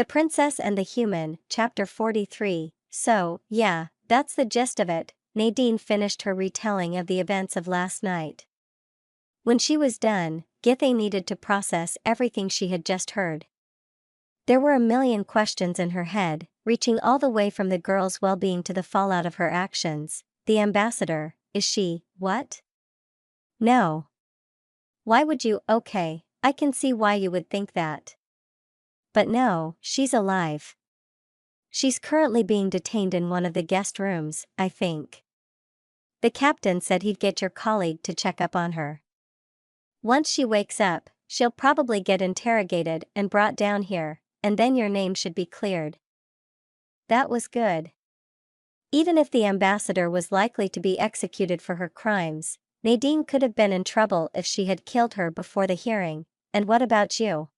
The Princess and the Human, Chapter 43. So, yeah, that's the gist of it. Nadine finished her retelling of the events of last night. When she was done, Githe needed to process everything she had just heard. There were a million questions in her head, reaching all the way from the girl's well-being to the fallout of her actions. The ambassador, is she, what? No. Why would you? Okay, I can see why you would think that. But no, she's alive. She's currently being detained in one of the guest rooms, I think. The captain said he'd get your colleague to check up on her. Once she wakes up, she'll probably get interrogated and brought down here, and then your name should be cleared. That was good. Even if the ambassador was likely to be executed for her crimes, Nadine could have been in trouble if she had killed her before the hearing. And what about you?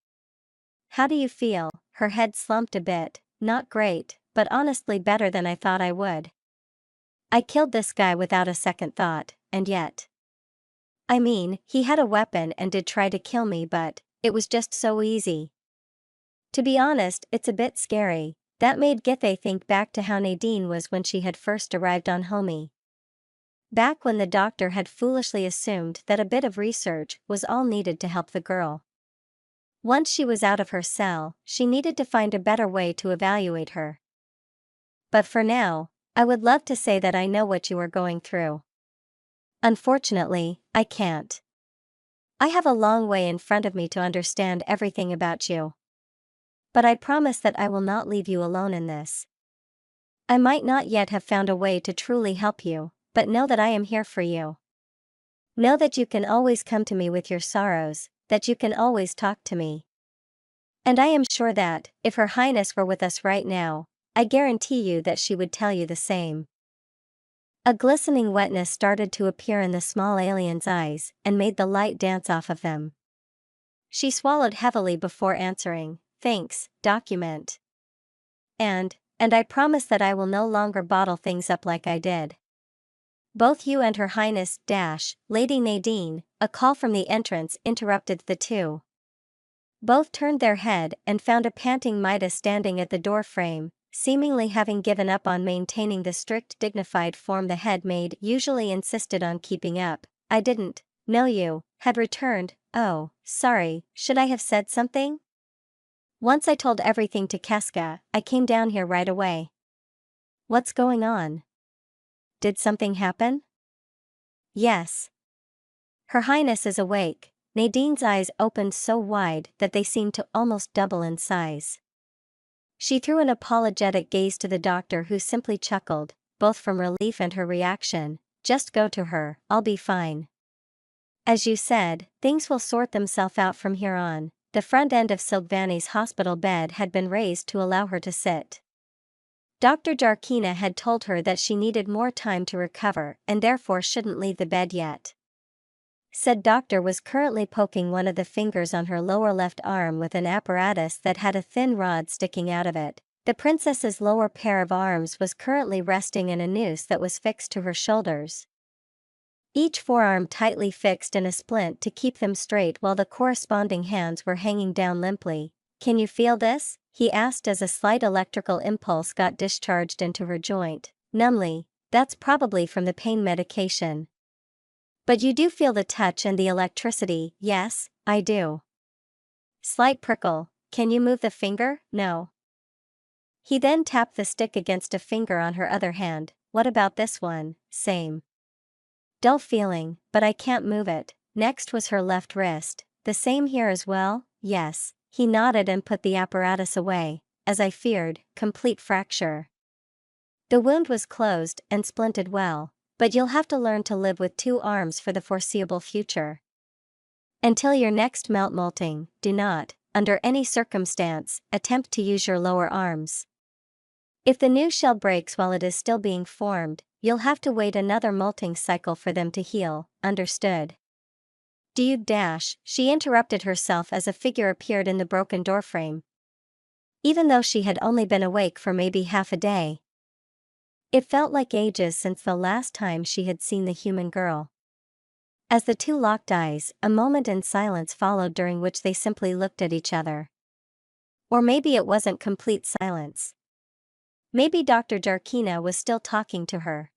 How do you feel? Her head slumped a bit. Not great, but honestly better than I thought I would. I killed this guy without a second thought, and yet. I mean, he had a weapon and did try to kill me, but it was just so easy. To be honest, it's a bit scary. That made Githe think back to how Nadine was when she had first arrived on Homie. Back when the doctor had foolishly assumed that a bit of research was all needed to help the girl. Once she was out of her cell, she needed to find a better way to evaluate her. But for now, I would love to say that I know what you are going through. Unfortunately, I can't. I have a long way in front of me to understand everything about you. But I promise that I will not leave you alone in this. I might not yet have found a way to truly help you, but know that I am here for you. Know that you can always come to me with your sorrows, that you can always talk to me. And I am sure that, if Her Highness were with us right now, I guarantee you that she would tell you the same. A glistening wetness started to appear in the small alien's eyes and made the light dance off of them. She swallowed heavily before answering, "Thanks, document. And I promise that I will no longer bottle things up like I did." Both you and Her Highness, Lady Nadine, a call from the entrance interrupted the two. Both turned their head and found a panting Midas standing at the door frame, seemingly having given up on maintaining the strict dignified form the head maid usually insisted on keeping up. "I didn't know you had returned. Oh, sorry, should I have said something? Once I told everything to Keska, I came down here right away." "What's going on? Did something happen?" "Yes. Her Highness is awake." Nadine's eyes opened so wide that they seemed to almost double in size. She threw an apologetic gaze to the doctor, who simply chuckled, both from relief and her reaction. "Just go to her, I'll be fine. As you said, things will sort themselves out from here on." The front end of Silvany's hospital bed had been raised to allow her to sit. Dr. Jarkina had told her that she needed more time to recover and therefore shouldn't leave the bed yet. Said doctor was currently poking one of the fingers on her lower left arm with an apparatus that had a thin rod sticking out of it. The princess's lower pair of arms was currently resting in a noose that was fixed to her shoulders. Each forearm tightly fixed in a splint to keep them straight while the corresponding hands were hanging down limply. "Can you feel this?" he asked as a slight electrical impulse got discharged into her joint, numbly. "That's probably from the pain medication. But you do feel the touch and the electricity." "Yes, I do." Slight prickle. "Can you move the finger?" "No." He then tapped the stick against a finger on her other hand. "What about this one?" "Same. Dull feeling, but I can't move it." Next was her left wrist. "The same here as well?" "Yes." He nodded and put the apparatus away. "As I feared, complete fracture. The wound was closed and splinted well, but you'll have to learn to live with two arms for the foreseeable future. Until your next molting, do not, under any circumstance, attempt to use your lower arms. If the new shell breaks while it is still being formed, you'll have to wait another molting cycle for them to heal. Understood?" "Do you She interrupted herself as a figure appeared in the broken doorframe. Even though she had only been awake for maybe half a day, it felt like ages since the last time she had seen the human girl. As the two locked eyes, a moment in silence followed, during which they simply looked at each other. Or maybe it wasn't complete silence. Maybe Dr. Jarkina was still talking to her.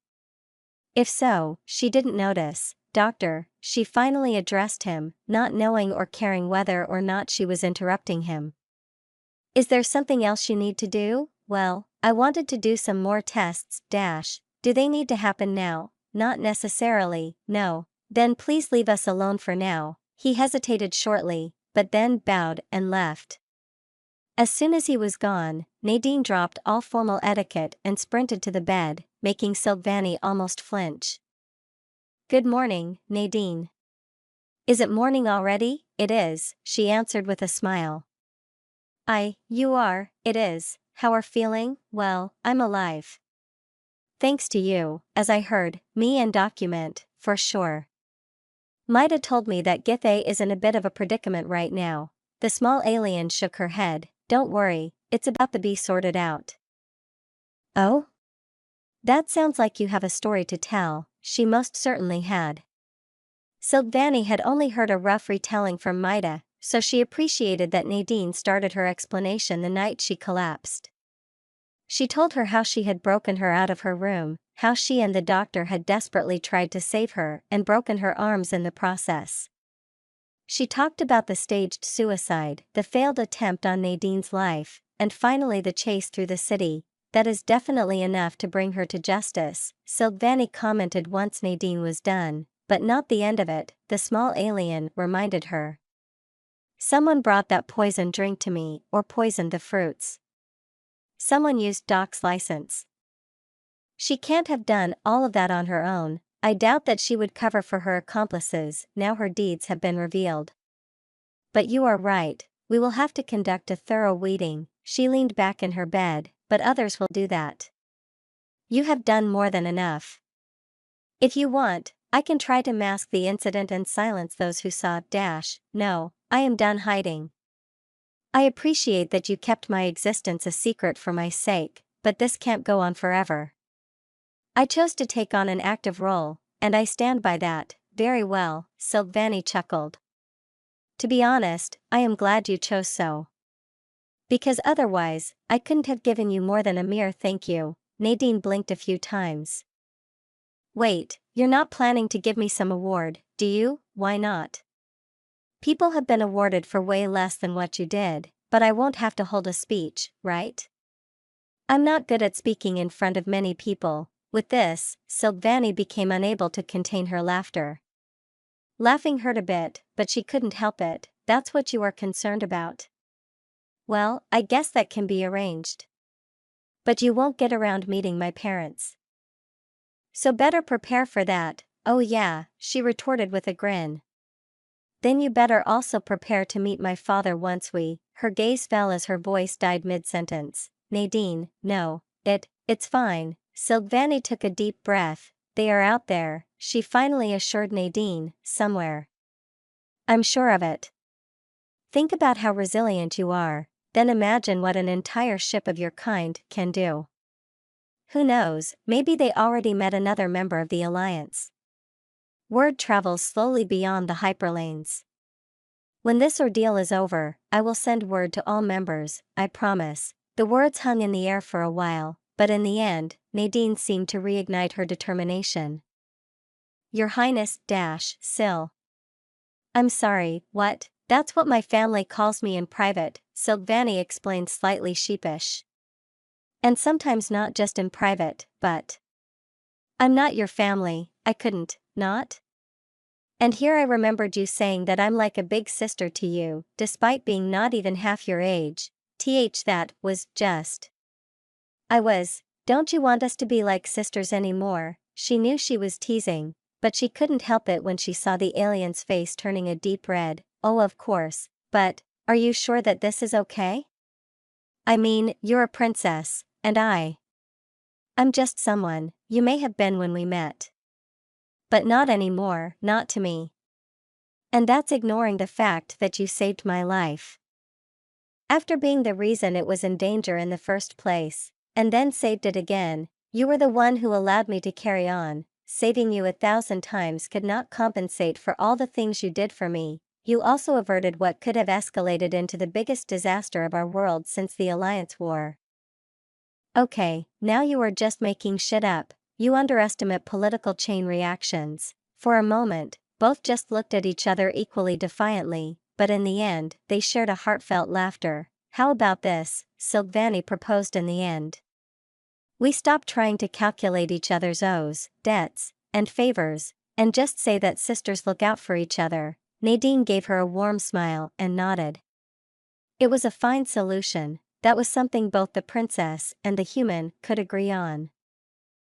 If so, she didn't notice. Doctor, she finally addressed him, not knowing or caring whether or not she was interrupting him. Is there something else you need to do? Well, I wanted to do some more tests. Do they need to happen now? Not necessarily, no. Then please leave us alone for now. He hesitated shortly, but then bowed and left. As soon as he was gone, Nadine dropped all formal etiquette and sprinted to the bed, making Silvany almost flinch. Good morning, Nadine. Is it morning already? It is, she answered with a smile. You are, it is. How are feeling? Well, I'm alive. Thanks to you, as I heard, me and document, for sure. Maida told me that Githe is in a bit of a predicament right now. The small alien shook her head. Don't worry, it's about to be sorted out. Oh? That sounds like you have a story to tell. She most certainly had. Silvany had only heard a rough retelling from Maida, so she appreciated that Nadine started her explanation the night she collapsed. She told her how she had broken her out of her room, how she and the doctor had desperately tried to save her and broken her arms in the process. She talked about the staged suicide, the failed attempt on Nadine's life, and finally the chase through the city. That is definitely enough to bring her to justice, Silvany commented once Nadine was done, but not the end of it, the small alien reminded her. Someone brought that poison drink to me, or poisoned the fruits. Someone used Doc's license. She can't have done all of that on her own. I doubt that she would cover for her accomplices now her deeds have been revealed. But you are right, we will have to conduct a thorough weeding. She leaned back in her bed, but others will do that. You have done more than enough. If you want, I can try to mask the incident and silence those who saw. No, I am done hiding. I appreciate that you kept my existence a secret for my sake, but this can't go on forever. I chose to take on an active role, and I stand by that. Very well, Silvany chuckled. To be honest, I am glad you chose so. Because otherwise, I couldn't have given you more than a mere thank you. Nadine blinked a few times. Wait, you're not planning to give me some award, do you? Why not? People have been awarded for way less than what you did, but I won't have to hold a speech, right? I'm not good at speaking in front of many people. With this, Silvany became unable to contain her laughter. Laughing hurt a bit, but she couldn't help it. That's what you are concerned about. Well, I guess that can be arranged. But you won't get around meeting my parents. So better prepare for that. Oh yeah, she retorted with a grin. Then you better also prepare to meet my father once we. Her gaze fell as her voice died mid-sentence. Nadine, no, it's fine. Silvany took a deep breath. They are out there, she finally assured Nadine, somewhere. I'm sure of it. Think about how resilient you are, then imagine what an entire ship of your kind can do. Who knows, maybe they already met another member of the Alliance. Word travels slowly beyond the hyperlanes. When this ordeal is over, I will send word to all members, I promise. The words hung in the air for a while, but in the end, Nadine seemed to reignite her determination. Your Highness, Sil. I'm sorry, what? That's what my family calls me in private, Silvany explained slightly sheepish. And sometimes not just in private, but... I'm not your family, I couldn't, not? And here I remembered you saying that I'm like a big sister to you, despite being not even half your age. That was just... I was, don't you want us to be like sisters anymore? She knew she was teasing, but she couldn't help it when she saw the alien's face turning a deep red. Oh, of course, but, are you sure that this is okay? I mean, you're a princess, and I'm just someone you may have been when we met. But not anymore, not to me. And that's ignoring the fact that you saved my life. After being the reason it was in danger in the first place, and then saved it again, you were the one who allowed me to carry on. Saving you 1,000 times could not compensate for all the things you did for me. You also averted what could have escalated into the biggest disaster of our world since the Alliance War. Okay, now you are just making shit up. You underestimate political chain reactions. For a moment, both just looked at each other equally defiantly, but in the end, they shared a heartfelt laughter. How about this? Silvany proposed in the end. We stop trying to calculate each other's oaths, debts, and favors, and just say that sisters look out for each other. Nadine gave her a warm smile and nodded. It was a fine solution. That was something both the princess and the human could agree on.